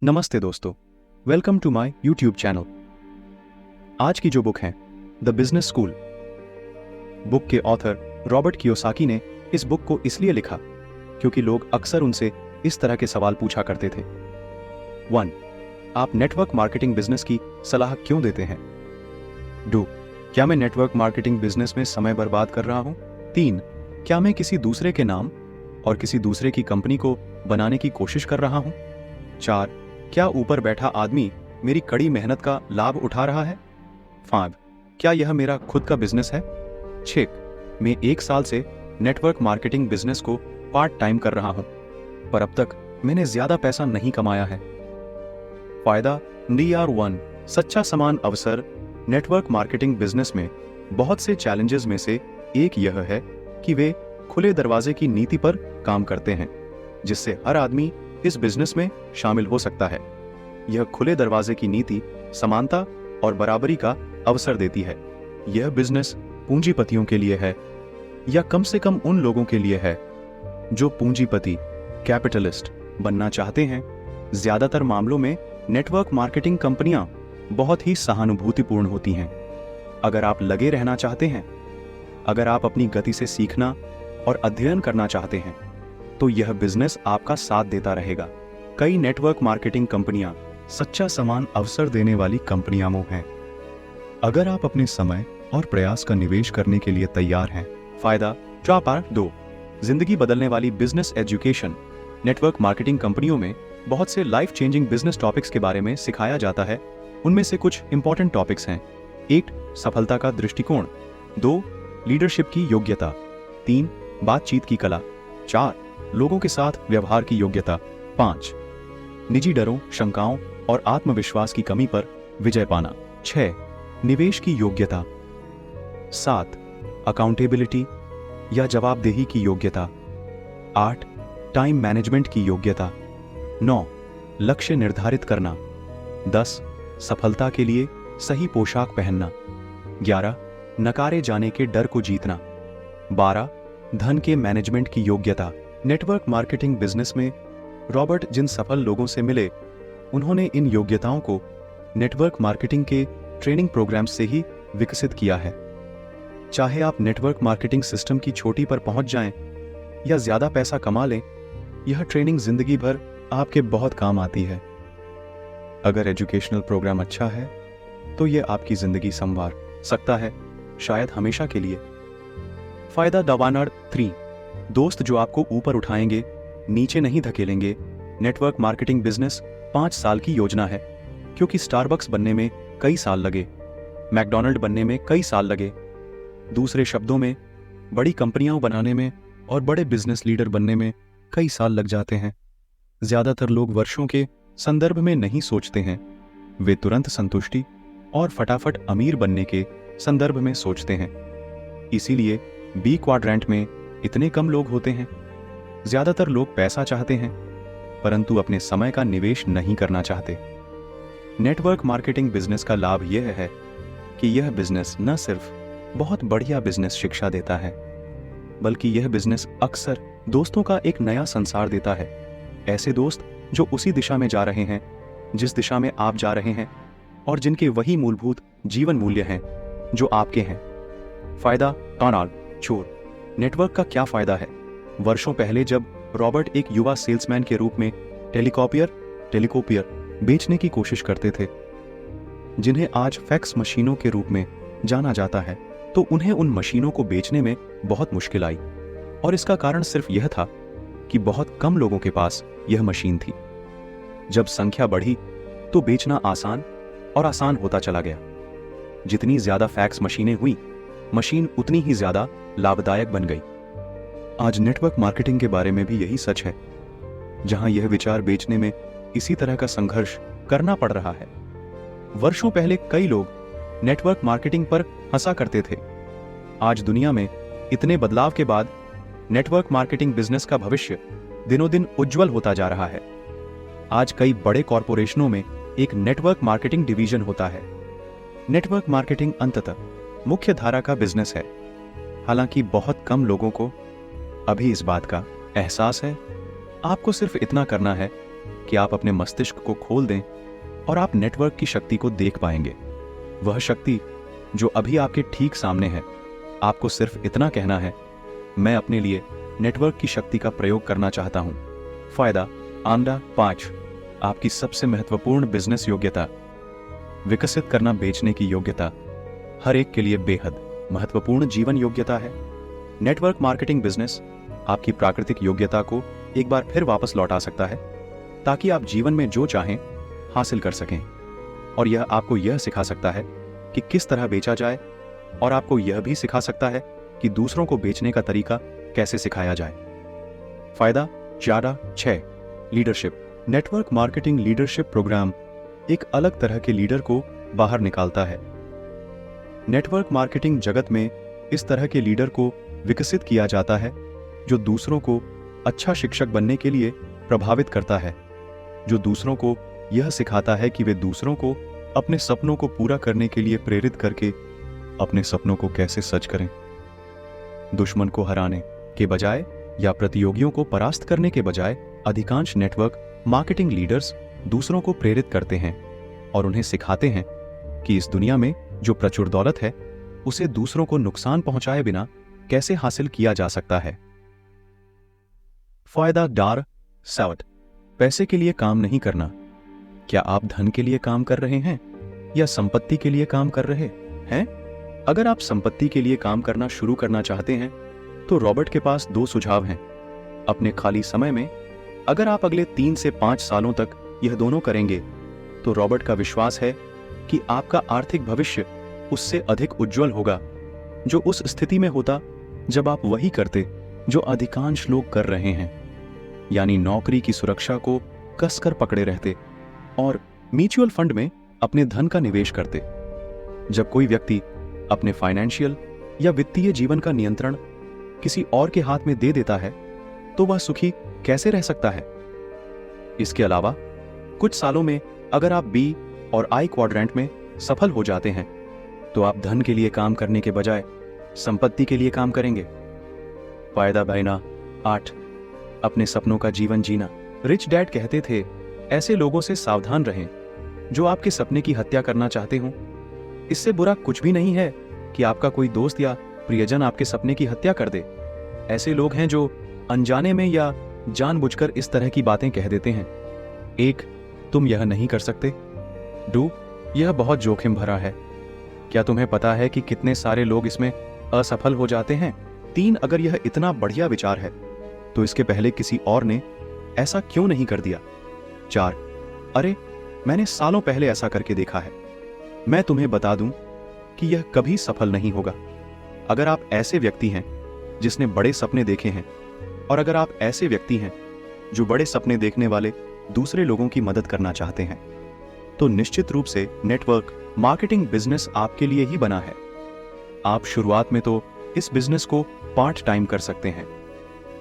नमस्ते दोस्तों, welcome to my YouTube channel. आज की जो बुक है द बिजनेस स्कूल, बुक के ऑथर रॉबर्ट कियोसाकी ने इस बुक को इसलिए लिखा क्योंकि लोग अक्सर उनसे इस तरह के सवाल पूछा करते थे। 1. आप नेटवर्क मार्केटिंग बिजनेस की सलाह क्यों देते हैं? 2. क्या मैं नेटवर्क मार्केटिंग बिजनेस में समय बर्बाद कर रहा हूं? 3. क्या मैं किसी दूसरे के नाम और किसी दूसरे की कंपनी को बनाने की कोशिश कर रहा हूं? 4. क्या ऊपर बैठा आदमी मेरी कड़ी मेहनत का लाभ उठा रहा है? 5. क्या यह मेरा खुद का बिजनेस है? 6. मैं 1 साल से नेटवर्क मार्केटिंग बिजनेस को पार्ट टाइम कर रहा हूं, पर अब तक मैंने ज्यादा पैसा नहीं कमाया है। फायदा DR1 सच्चा समान अवसर। नेटवर्क मार्केटिंग बिजनेस में बहुत से चैलेंजेस में से एक यह है कि वे खुले दरवाजे की नीति पर काम करते हैं, जिससे हर आदमी इस बिजनेस में शामिल हो सकता है। यह खुले दरवाजे की नीति समानता और बराबरी का अवसर देती है। यह बिजनेस पूंजीपतियों के लिए है, या कम से कम उन लोगों के लिए है जो पूंजीपति कैपिटलिस्ट बनना चाहते हैं। ज्यादातर मामलों में नेटवर्क मार्केटिंग कंपनियां बहुत ही सहानुभूतिपूर्ण होती हैं। अगर आप लगे रहना चाहते हैं, अगर आप अपनी गति से सीखना और अध्ययन करना चाहते हैं, तो यह बिजनेस आपका साथ देता रहेगा। कई नेटवर्क मार्केटिंग कंपनियां सच्चा समान अवसर देने वाली कंपनियां हैं। अगर आप अपने समय और प्रयास का निवेश करने के लिए तैयार हैं। फायदा 4. जिंदगी बदलने वाली बिजनेस एजुकेशन। नेटवर्क मार्केटिंग कंपनियों में बहुत से लाइफ चेंजिंग बिजनेस टॉपिक्स के बारे में सिखाया जाता है। उनमें से कुछ इंपॉर्टेंट टॉपिक्स हैं। 1. सफलता का दृष्टिकोण। 2. लीडरशिप की योग्यता। 3. बातचीत की कला। 4. लोगों के साथ व्यवहार की योग्यता। 5. निजी डरों, शंकाओं और आत्मविश्वास की कमी पर विजय पाना। 6. निवेश की योग्यता। 7. अकाउंटेबिलिटी या जवाबदेही की योग्यता। 8. टाइम मैनेजमेंट की योग्यता। 9. लक्ष्य निर्धारित करना। 10. सफलता के लिए सही पोशाक पहनना। 11. नकारे जाने के डर को जीतना। 12. धन के मैनेजमेंट की योग्यता। नेटवर्क मार्केटिंग बिजनेस में रॉबर्ट जिन सफल लोगों से मिले, उन्होंने इन योग्यताओं को नेटवर्क मार्केटिंग के ट्रेनिंग प्रोग्राम से ही विकसित किया है। चाहे आप नेटवर्क मार्केटिंग सिस्टम की चोटी पर पहुंच जाएं या ज्यादा पैसा कमा लें, यह ट्रेनिंग जिंदगी भर आपके बहुत काम आती है। अगर एजुकेशनल प्रोग्राम अच्छा है तो यह आपकी जिंदगी संवार सकता है, शायद हमेशा के लिए। फायदा 3. दोस्त जो आपको ऊपर उठाएंगे, नीचे नहीं धकेलेंगे। नेटवर्क मार्केटिंग बिजनेस 5 साल की योजना है, क्योंकि स्टारबक्स बनने में कई साल लगे, मैकडॉनल्ड बनने में कई साल लगे। दूसरे शब्दों में, बड़ी कंपनियां बनाने में और बड़े बिजनेस लीडर बनने में कई साल लग जाते हैं। ज्यादातर लोग वर्षों के संदर्भ में नहीं सोचते हैं, वे तुरंत संतुष्टि और फटाफट अमीर बनने के संदर्भ में सोचते हैं। इसीलिए बी क्वाड्रेंट में इतने कम लोग होते हैं। ज्यादातर लोग पैसा चाहते हैं, परंतु अपने समय का निवेश नहीं करना चाहते। नेटवर्क मार्केटिंग बिजनेस का लाभ यह है कि यह बिजनेस न सिर्फ बहुत बढ़िया बिजनेस शिक्षा देता है, बल्कि यह बिजनेस अक्सर दोस्तों का एक नया संसार देता है। ऐसे दोस्त जो उसी दिशा में जा रहे हैं जिस दिशा में आप जा रहे हैं, और जिनके वही मूलभूत जीवन मूल्य हैं जो आपके हैं। फायदा चोर। नेटवर्क का क्या फायदा है? वर्षों पहले जब रॉबर्ट एक युवा सेल्समैन के रूप में टेलीकॉपियर बेचने की कोशिश करते थे, जिन्हें आज फैक्स मशीनों के रूप में जाना जाता है, तो उन्हें उन मशीनों को बेचने में बहुत मुश्किल आई। और इसका कारण सिर्फ यह था कि बहुत कम लोगों के पास यह मशीन थी। जब संख्या बढ़ी तो बेचना आसान होता चला गया। जितनी ज्यादा फैक्स मशीनें हुई, मशीन उतनी ही ज्यादा लाभदायक बन गई। आज नेटवर्क मार्केटिंग के बारे में भी यही सच है, जहां यह विचार बेचने में इसी तरह का संघर्ष करना पड़ रहा है। वर्षों पहले कई लोग नेटवर्क मार्केटिंग पर हंसा करते थे। आज दुनिया में इतने बदलाव के बाद नेटवर्क मार्केटिंग बिजनेस का भविष्य दिनों दिन उज्जवल होता जा रहा है। आज कई बड़े कॉरपोरेशनों में एक नेटवर्क मार्केटिंग डिवीजन होता है। नेटवर्क मार्केटिंग अंततः मुख्य धारा का बिजनेस है। हालांकि बहुत कम लोगों को अभी इस बात का एहसास है। आपको सिर्फ इतना करना है कि आप अपने मस्तिष्क को खोल दें और आप नेटवर्क की शक्ति को देख पाएंगे। वह शक्ति जो अभी आपके ठीक सामने है। आपको सिर्फ इतना कहना है, मैं अपने लिए नेटवर्क की शक्ति का प्रयोग करना चाहता हूं। फायदा आंदा 5, आपकी सबसे महत्वपूर्ण बिजनेस योग्यता। विकसित करना बेचने की योग्यता हर एक के लिए बेहद महत्वपूर्ण जीवन योग्यता है। नेटवर्क मार्केटिंग बिजनेस आपकी प्राकृतिक योग्यता को एक बार फिर वापस लौटा सकता है, ताकि आप जीवन में जो चाहें हासिल कर सकें। और यह आपको यह सिखा सकता है कि किस तरह बेचा जाए, और आपको यह भी सिखा सकता है कि दूसरों को बेचने का तरीका कैसे सिखाया जाए। फायदा 6, leadership. Network marketing leadership program एक अलग तरह के लीडर को बाहर निकालता है। नेटवर्क मार्केटिंग जगत में इस तरह के लीडर को विकसित किया जाता है जो दूसरों को अच्छा शिक्षक बनने के लिए प्रभावित करता है, जो दूसरों को यह सिखाता है कि वे दूसरों को अपने सपनों को पूरा करने के लिए प्रेरित करके अपने सपनों को कैसे सच करें। दुश्मन को हराने के बजाय या प्रतियोगियों को परास्त करने के बजाय अधिकांश नेटवर्क मार्केटिंग लीडर्स दूसरों को प्रेरित करते हैं और उन्हें सिखाते हैं कि इस दुनिया में जो प्रचुर दौलत है उसे दूसरों को नुकसान पहुंचाए बिना कैसे हासिल किया जा सकता है। फायदा 7, पैसे के लिए काम नहीं करना। क्या आप धन के लिए काम कर रहे हैं या संपत्ति के लिए काम कर रहे हैं? अगर आप संपत्ति के लिए काम करना शुरू करना चाहते हैं तो रॉबर्ट के पास 2 सुझाव हैं। अपने खाली समय में अगर आप अगले 3 से 5 सालों तक यह दोनों करेंगे तो रॉबर्ट का विश्वास है कि आपका आर्थिक भविष्य उससे अधिक उज्जवल होगा, जो उस स्थिति में होता जब आप वही करते जो अधिकांश लोग कर रहे हैं, यानी नौकरी की सुरक्षा को कसकर पकड़े रहते और म्यूचुअल फंड में अपने धन का निवेश करते। जब कोई व्यक्ति अपने फाइनेंशियल या वित्तीय जीवन का नियंत्रण किसी और के हाथ में दे देता है तो वह सुखी कैसे रह सकता है? इसके अलावा कुछ सालों में अगर आप बी और आई क्वाड्रेंट में सफल हो जाते हैं तो आप धन के लिए काम करने के बजाय संपत्ति के लिए काम करेंगे। फायदा 8, अपने सपनों का जीवन जीना। रिच डैड कहते थे, ऐसे लोगों से सावधान रहें जो आपके सपने की हत्या करना चाहते हों। इससे बुरा कुछ भी नहीं है कि आपका कोई दोस्त या प्रियजन आपके सपने की हत्या कर दे। ऐसे लोग हैं जो अनजाने में या जानबूझकर इस तरह की बातें कह देते हैं। 1, तुम यह नहीं कर सकते। 2, यह बहुत जोखिम भरा है। क्या तुम्हें पता है कि कितने सारे लोग इसमें असफल हो जाते हैं? 3, अगर यह इतना बढ़िया विचार है तो इसके पहले किसी और ने ऐसा क्यों नहीं कर दिया? 4, अरे मैंने सालों पहले ऐसा करके देखा है। मैं तुम्हें बता दूं कि यह कभी सफल नहीं होगा। अगर आप ऐसे व्यक्ति हैं जिसने बड़े सपने देखे हैं, और अगर आप ऐसे व्यक्ति हैं जो बड़े सपने देखने वाले दूसरे लोगों की मदद करना चाहते हैं, तो निश्चित रूप से नेटवर्क मार्केटिंग बिजनेस आपके लिए ही बना है। आप शुरुआत में तो इस बिजनेस को पार्ट टाइम कर सकते हैं,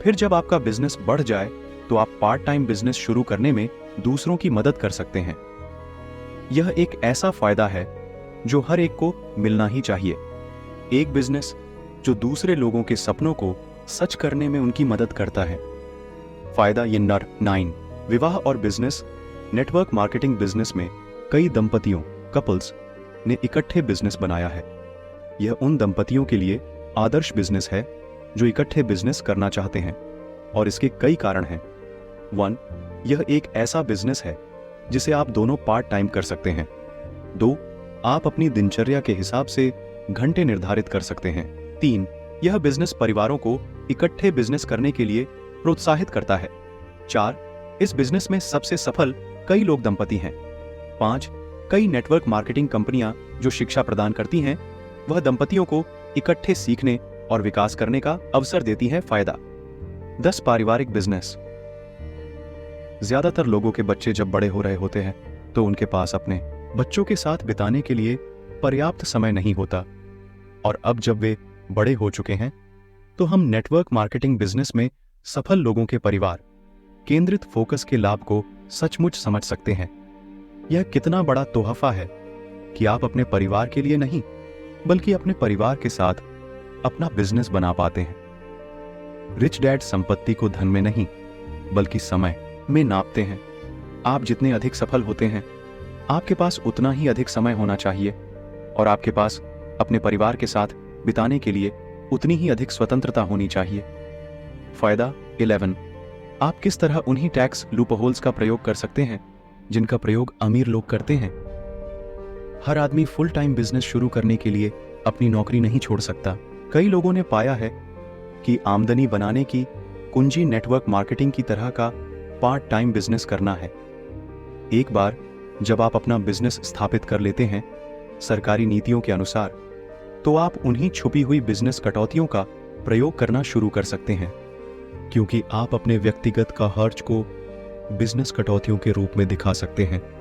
फिर जब आपका बिजनेस बढ़ जाए तो आप पार्ट टाइम बिजनेस शुरू करने में दूसरों की मदद कर सकते हैं। यह एक ऐसा फायदा है जो हर एक को मिलना ही चाहिए। एक बिजनेस जो दूसरे लोगों के सपनों को सच करने में उनकी मदद करता है। फायदा 9, विवाह और बिजनेस। नेटवर्क मार्केटिंग बिजनेस में कई दंपतियों कपल्स ने इकट्ठे बिजनेस बनाया है। यह उन दंपतियों के लिए आदर्श बिजनेस है जो इकट्ठे बिजनेस करना चाहते हैं, और इसके कई कारण हैं। 1, यह एक ऐसा बिजनेस है जिसे आप दोनों पार्ट टाइम कर सकते हैं। 2, आप अपनी दिनचर्या के हिसाब से घंटे निर्धारित कर सकते हैं। 3, यह बिजनेस परिवारों को इकट्ठे बिजनेस करने के लिए प्रोत्साहित करता है। 4, इस बिजनेस में सबसे सफल कई लोग दंपति हैं। 5, कई नेटवर्क मार्केटिंग कंपनियां जो शिक्षा प्रदान करती हैं वह दंपतियों को इकट्ठे सीखने और विकास करने का अवसर देती हैं। फायदा 10, पारिवारिक बिजनेस। ज्यादातर लोगों के बच्चे जब बड़े हो रहे होते हैं तो उनके पास अपने बच्चों के साथ बिताने के लिए पर्याप्त समय नहीं होता, और अब जब वे बड़े हो चुके हैं तो हम नेटवर्क मार्केटिंग बिजनेस में सफल लोगों के परिवार केंद्रित फोकस के लाभ को सचमुच समझ सकते हैं। यह कितना बड़ा तोहफा है कि आप अपने परिवार के लिए नहीं बल्कि अपने परिवार के साथ अपना बिजनेस बना पाते हैं। रिच डैड संपत्ति को धन में नहीं बल्कि समय में नापते हैं। आप जितने अधिक सफल होते हैं, आपके पास उतना ही अधिक समय होना चाहिए और आपके पास अपने परिवार के साथ बिताने के लिए उतनी ही अधिक स्वतंत्रता होनी चाहिए। फायदा 11, आप किस तरह उन्हीं टैक्स लूपहोल्स का प्रयोग कर सकते हैं जिनका प्रयोग अमीर लोग करते हैं। हर आदमी फुल टाइम बिजनेस शुरू करने के लिए अपनी नौकरी नहीं छोड़ सकता। कई लोगों ने पाया है कि आमदनी बनाने की कुंजी नेटवर्क मार्केटिंग की तरह का पार्ट टाइम बिजनेस करना है। एक बार जब आप अपना बिजनेस स्थापित कर लेते हैं सरकारी नीतियों के अनुसार, तो आप उन्हीं छुपी हुई बिजनेस कटौतियों का प्रयोग करना शुरू कर सकते हैं, क्योंकि आप अपने व्यक्तिगत का खर्च को बिजनेस कटौतियों के रूप में दिखा सकते हैं।